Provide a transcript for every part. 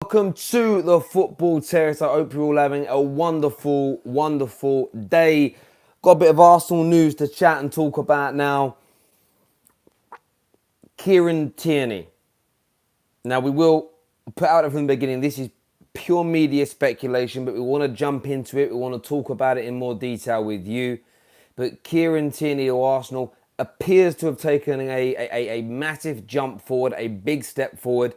Welcome to the Football Terrace. I hope you're all having a wonderful, wonderful day. Got a bit of Arsenal news to chat and talk about now. Kieran Tierney. Now, we will put out it from the beginning. This is pure media speculation, but we want to jump into it. We want to talk about it in more detail with you. But Kieran Tierney of Arsenal appears to have taken a massive jump forward, a big step forward.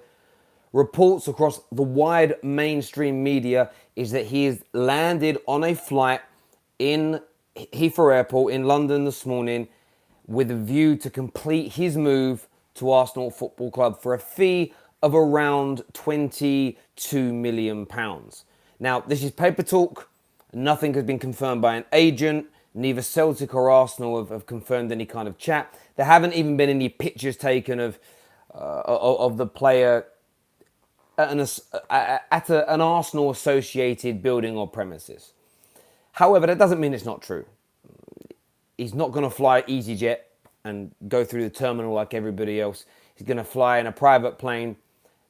Reports across the wide mainstream media is that he has landed on a flight in Heathrow Airport in London this morning with a view to complete his move to Arsenal Football Club for a fee of around £22 million. Now, this is paper talk. Nothing has been confirmed by an agent. Neither Celtic or Arsenal have confirmed any kind of chat. There haven't even been any pictures taken of the player at an Arsenal-associated building or premises. However, that doesn't mean it's not true. He's not going to fly EasyJet and go through the terminal like everybody else. He's going to fly in a private plane,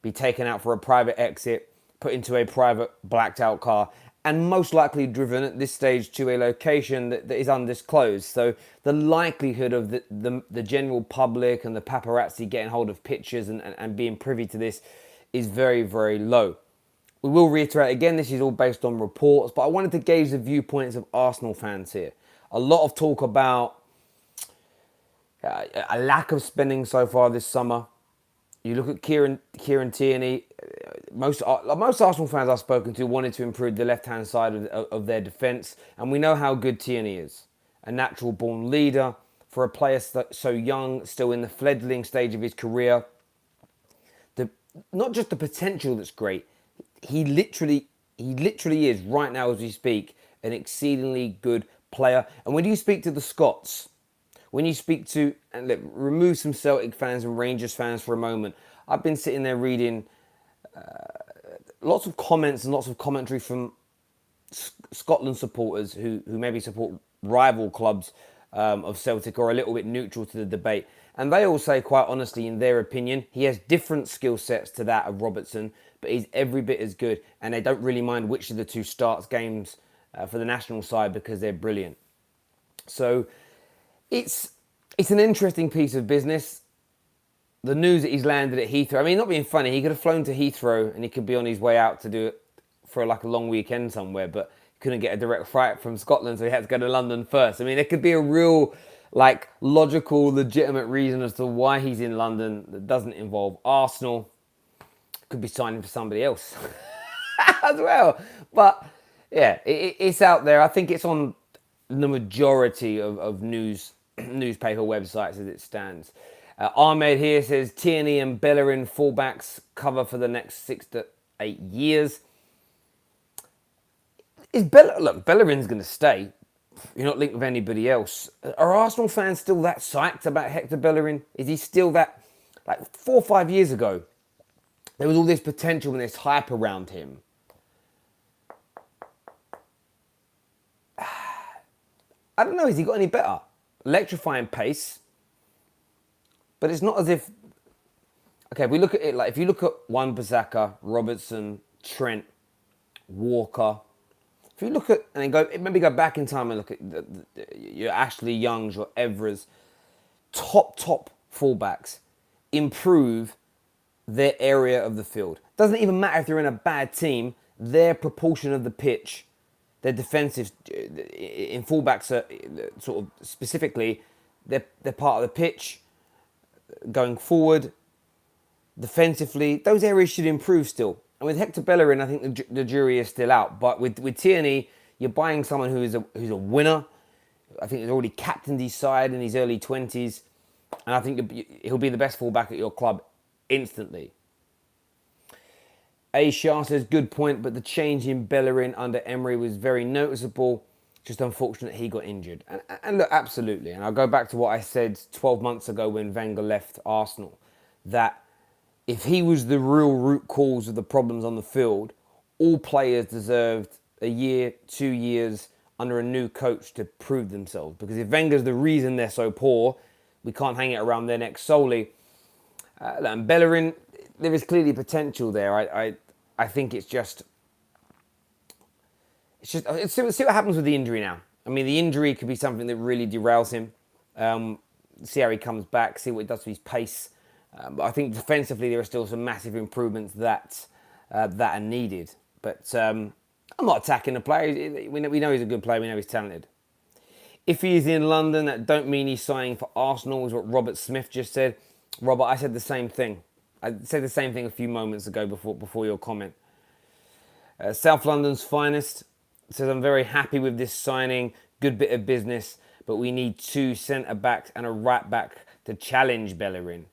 be taken out for a private exit, put into a private blacked-out car, and most likely driven at this stage to a location that is undisclosed. So the likelihood of the general public and the paparazzi getting hold of pictures and being privy to this is very, very low. We will reiterate again, this is all based on reports, but I wanted to gauge the viewpoints of Arsenal fans here. A lot of talk about a lack of spending so far this summer. You look at Kieran Tierney. Most Arsenal fans I've spoken to wanted to improve the left-hand side of their defence, and we know how good Tierney is. A natural-born leader for a player so young, still in the fledgling stage of his career. Not just the potential that's great, he literally is right now as we speak an exceedingly good player. And when you speak to the Scots, when you speak to, and look, remove some Celtic fans and Rangers fans for a moment, I've been sitting there reading lots of comments and lots of commentary from Scotland supporters who maybe support rival clubs of Celtic or a little bit neutral to the debate. And they all say, quite honestly, in their opinion, he has different skill sets to that of Robertson, but he's every bit as good. And they don't really mind which of the two starts games for the national side because they're brilliant. So it's an interesting piece of business. The news that he's landed at Heathrow, I mean, not being funny, he could have flown to Heathrow and he could be on his way out to do it for like a long weekend somewhere, but he couldn't get a direct flight from Scotland, so he had to go to London first. I mean, there could be a real logical, legitimate reason as to why he's in London that doesn't involve Arsenal. Could be signing for somebody else as well. But yeah, it's out there. I think it's on the majority of newspaper websites as it stands. Ahmed here says Tierney and Bellerin fullbacks cover for the next 6 to 8 years. Look, Bellerin's going to stay. You're not linked with anybody else. Are Arsenal fans still that psyched about Hector Bellerin? Is he still that... 4 or 5 years ago, there was all this potential and this hype around him. I don't know, has he got any better? Electrifying pace. But it's not as if... Okay, if we look at it, if you look at Wan-Bissaka, Robertson, Trent, Walker... If you look at, and then maybe go back in time and look at your Ashley Youngs, your Evras, top fullbacks, improve their area of the field. Doesn't even matter if they're in a bad team, their proportion of the pitch, their defensive, in fullbacks are sort of specifically, they're part of the pitch, going forward, defensively, those areas should improve still. And with Hector Bellerin, I think the jury is still out. But with Tierney, you're buying someone who's a winner. I think he's already captained his side in his early 20s. And I think he'll be the best fullback at your club instantly. A. Shah says, good point, but the change in Bellerin under Emery was very noticeable. Just unfortunate he got injured. And look, absolutely. And I'll go back to what I said 12 months ago when Wenger left Arsenal. That if he was the real root cause of the problems on the field, all players deserved a year, 2 years under a new coach to prove themselves. Because if Wenger's the reason they're so poor, we can't hang it around their neck solely. And Bellerin, there is clearly potential there. I I think let's see what happens with the injury now. I mean, the injury could be something that really derails him. See how he comes back, see what he does with his pace. But I think defensively there are still some massive improvements that are needed. But I'm not attacking the player. We know he's a good player. We know he's talented. If he is in London, that don't mean he's signing for Arsenal, is what Robert Smith just said. Robert, I said the same thing. I said the same thing a few moments ago before your comment. South London's finest says, I'm very happy with this signing. Good bit of business. But we need 2 centre-backs and a right-back to challenge Bellerin.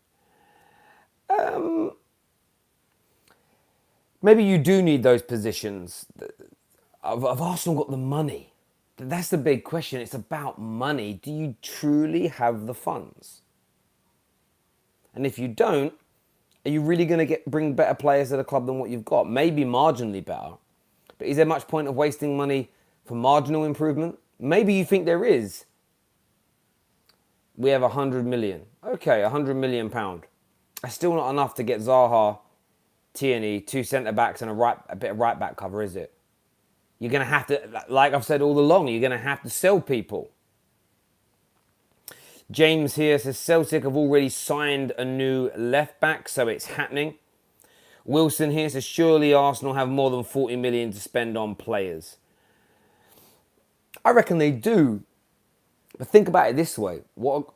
Maybe you do need those positions. Have Arsenal got the money? That's the big question. It's about money. Do you truly have the funds? And if you don't, are you really going to bring better players to the club than what you've got? Maybe marginally better. But is there much point of wasting money for marginal improvement? Maybe you think there is. We have 100 million. Okay, 100 million pound. That's still not enough to get Zaha, Tierney, 2 centre-backs and a bit of right-back cover, is it? You're going to have to, like I've said all along, you're going to have to sell people. James here says Celtic have already signed a new left-back, so it's happening. Wilson here says surely Arsenal have more than 40 million to spend on players. I reckon they do. But think about it this way. What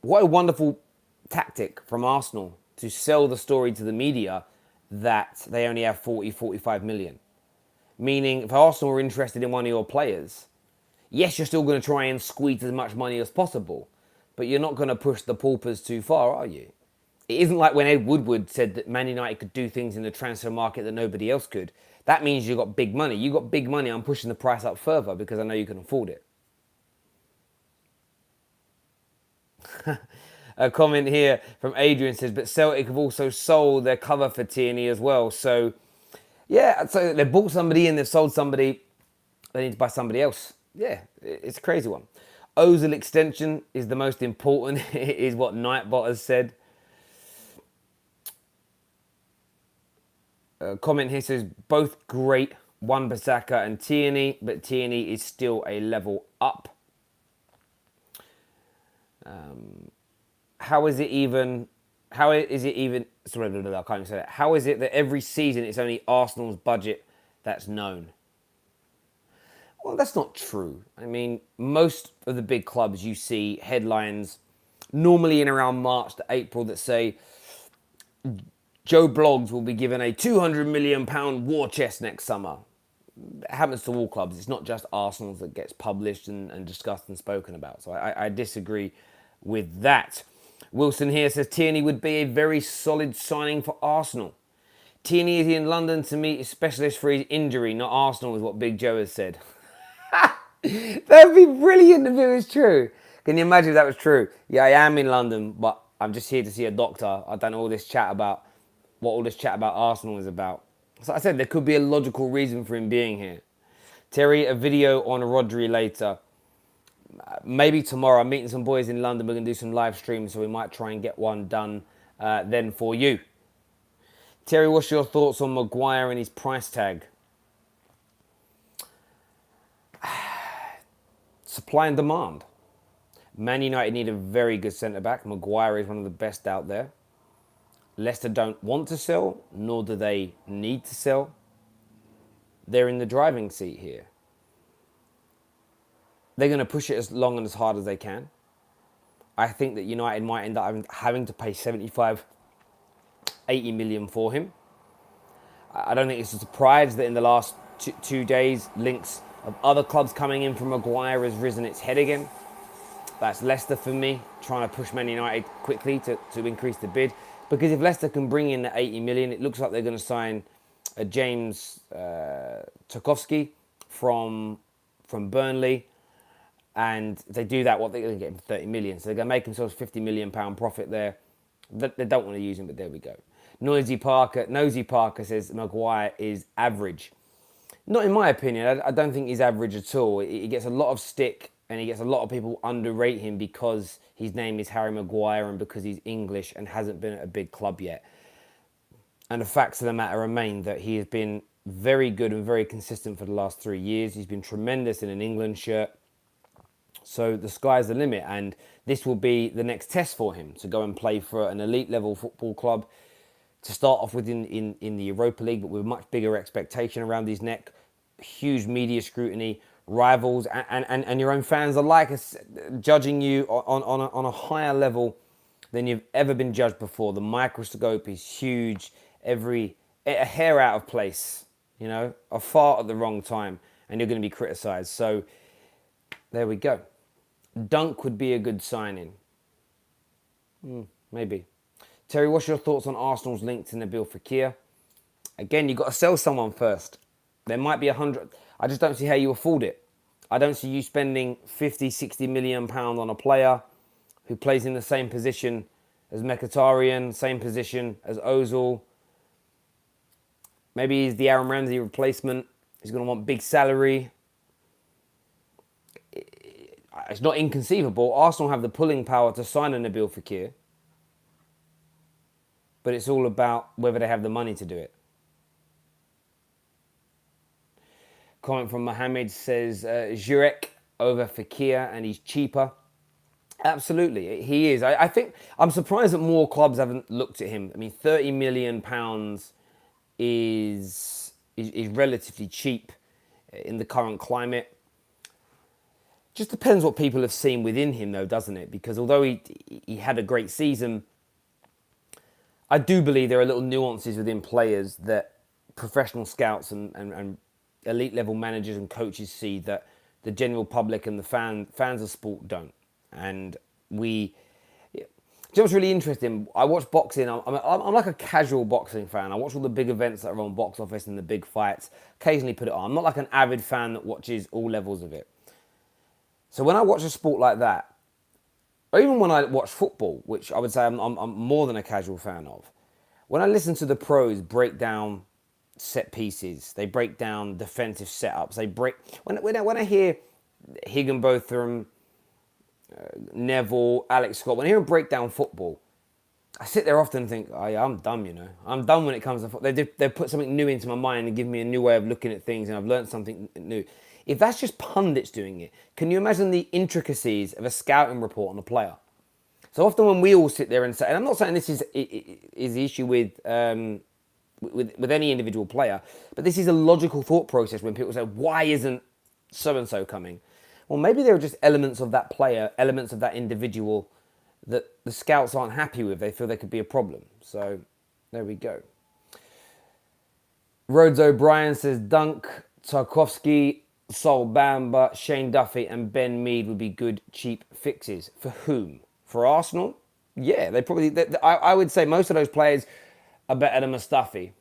a wonderful tactic from Arsenal to sell the story to the media that they only have 40, 45 million. Meaning, if Arsenal are interested in one of your players, yes, you're still going to try and squeeze as much money as possible, but you're not going to push the paupers too far, are you? It isn't like when Ed Woodward said that Man United could do things in the transfer market that nobody else could. That means you've got big money. You've got big money, I'm pushing the price up further because I know you can afford it. A comment here from Adrian says, but Celtic have also sold their cover for Tierney as well. So, yeah, so they've bought somebody and they've sold somebody. They need to buy somebody else. Yeah, it's a crazy one. Ozil extension is the most important, is what Nightbot has said. A comment here says, both great, Wan-Bissaka and Tierney, but Tierney is still a level up. How is it that every season it's only Arsenal's budget that's known? Well, that's not true. I mean, most of the big clubs, you see headlines normally in around March to April that say Joe Bloggs will be given a £200 million war chest next summer. It happens to all clubs. It's not just Arsenal's that gets published and discussed and spoken about. So I disagree with that. Wilson here says Tierney would be a very solid signing for Arsenal. Tierney is in London to meet a specialist for his injury, not Arsenal, is what Big Joe has said. That would be brilliant if it was true. Can you imagine if that was true? Yeah, I am in London, but I'm just here to see a doctor. I don't know all this chat about what all this chat about Arsenal is about. So I said there could be a logical reason for him being here. Terry, a video on Rodri later. Maybe tomorrow. I'm meeting some boys in London. We're going to do some live streams, so we might try and get one done then for you. Terry, what's your thoughts on Maguire and his price tag? Supply and demand. Man United need a very good centre-back. Maguire is one of the best out there. Leicester don't want to sell, nor do they need to sell. They're in the driving seat here. They're going to push it as long and as hard as they can. I think that United might end up having to pay 75, 80 million for him. I don't think it's a surprise that in the last 2 days, links of other clubs coming in from Maguire has risen its head again. That's Leicester for me, trying to push Man United quickly to increase the bid. Because if Leicester can bring in the 80 million, it looks like they're going to sign a James Tarkowski from Burnley. And if they do that, what they're going to get him for 30 million. So they're going to make themselves £50 million profit there. They don't want to use him, but there we go. Nosy Parker says Maguire is average. Not in my opinion. I don't think he's average at all. He gets a lot of stick and he gets a lot of people underrate him because his name is Harry Maguire and because he's English and hasn't been at a big club yet. And the facts of the matter remain that he has been very good and very consistent for the last 3 years. He's been tremendous in an England shirt. So the sky's the limit, and this will be the next test for him to go and play for an elite level football club, to start off with in the Europa League, but with much bigger expectation around his neck, huge media scrutiny, rivals, and your own fans alike judging you on a higher level than you've ever been judged before. The microscope is huge. A hair out of place, a fart at the wrong time, and you're going to be criticised. So there we go. Dunk would be a good signing. Maybe. Terry, what's your thoughts on Arsenal's link to Nabil Fekir? Again, you've got to sell someone first. There might be 100. I just don't see how you afford it. I don't see you spending 50, 60 million pounds on a player who plays in the same position as Mkhitaryan, same position as Ozil. Maybe he's the Aaron Ramsey replacement. He's going to want big salary. It's not inconceivable. Arsenal have the pulling power to sign a Nabil Fekir. But it's all about whether they have the money to do it. Comment from Mohammed says, Jurek over Fekir and he's cheaper. Absolutely, he is. I think, I'm surprised that more clubs haven't looked at him. I mean, £30 million is relatively cheap in the current climate. Just depends what people have seen within him, though, doesn't it? Because although he had a great season, I do believe there are little nuances within players that professional scouts and elite level managers and coaches see that the general public and the fans of sport don't. And you know what's really interesting? I watch boxing. I'm like a casual boxing fan. I watch all the big events that are on Box Office and the big fights. Occasionally put it on. I'm not like an avid fan that watches all levels of it. So when I watch a sport like that, or even when I watch football, which I would say I'm more than a casual fan of, when I listen to the pros break down set pieces, they break down defensive setups, when I hear Higginbotham, Neville, Alex Scott, when I hear them break down football, I sit there often and think, oh yeah, I'm dumb, I'm dumb when it comes to football. They put something new into my mind and give me a new way of looking at things, and I've learned something new. If that's just pundits doing it, can you imagine the intricacies of a scouting report on a player? So often when we all sit there and say, and I'm not saying this is the issue with any individual player, but this is a logical thought process when people say, why isn't so-and-so coming? Well, maybe there are just elements of that player, elements of that individual that the scouts aren't happy with. They feel there could be a problem. So there we go. Rhodes O'Brien says, Dunk, Tarkowski, Sol Bamba, Shane Duffy and Ben Mead would be good, cheap fixes. For whom? For Arsenal? Yeah, I would say most of those players are better than Mustafi.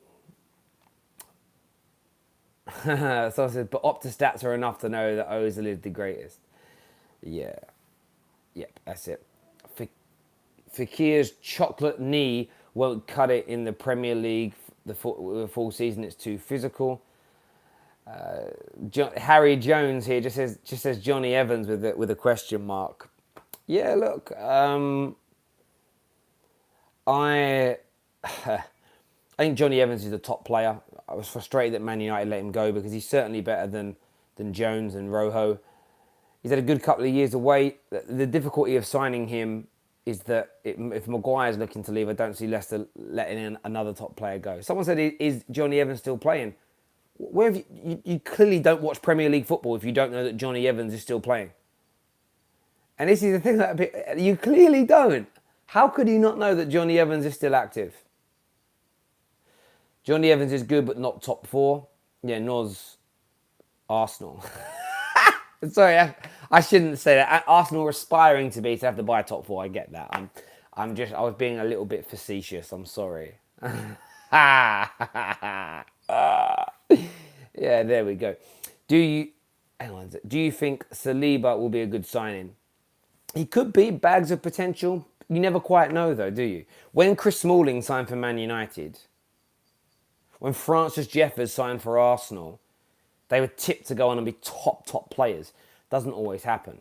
So I said, but Opta stats are enough to know that Ozil is the greatest. Yeah. Yep, that's it. Fekir's chocolate knee won't cut it in the Premier League. The full season, it's too physical. Harry Jones here just says Johnny Evans with a question mark. Yeah, look, I think Johnny Evans is a top player. I was frustrated that Man United let him go because he's certainly better than Jones and Rojo. He's had a good couple of years away. The difficulty of signing him is that if Maguire's looking to leave, I don't see Leicester letting in another top player go. Someone said, is Johnny Evans still playing? Where have you clearly don't watch Premier League football if you don't know that Johnny Evans is still playing. And this is the thing that you clearly don't. How could you not know that Johnny Evans is still active? Johnny Evans is good, but not top 4. Yeah, Noz, Arsenal. Sorry, I shouldn't say that. Arsenal are aspiring to have to buy top 4. I get that. I was being a little bit facetious. I'm sorry. Yeah, there we go. Do you think Saliba will be a good signing? He could be. Bags of potential. You never quite know, though, do you? When Chris Smalling signed for Man United, when Francis Jeffers signed for Arsenal, they were tipped to go on and be top players. Doesn't always happen.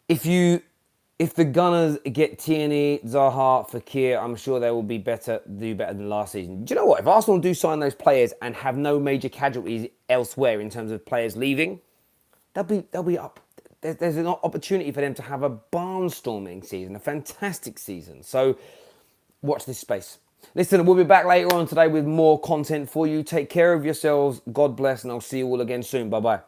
If you If the Gunners get Tierney, Zaha, Fekir, I'm sure they will do better than last season. Do you know what? If Arsenal do sign those players and have no major casualties elsewhere in terms of players leaving, they'll be up. There's an opportunity for them to have a barnstorming season, a fantastic season. So watch this space. Listen, we'll be back later on today with more content for you. Take care of yourselves. God bless, and I'll see you all again soon. Bye-bye.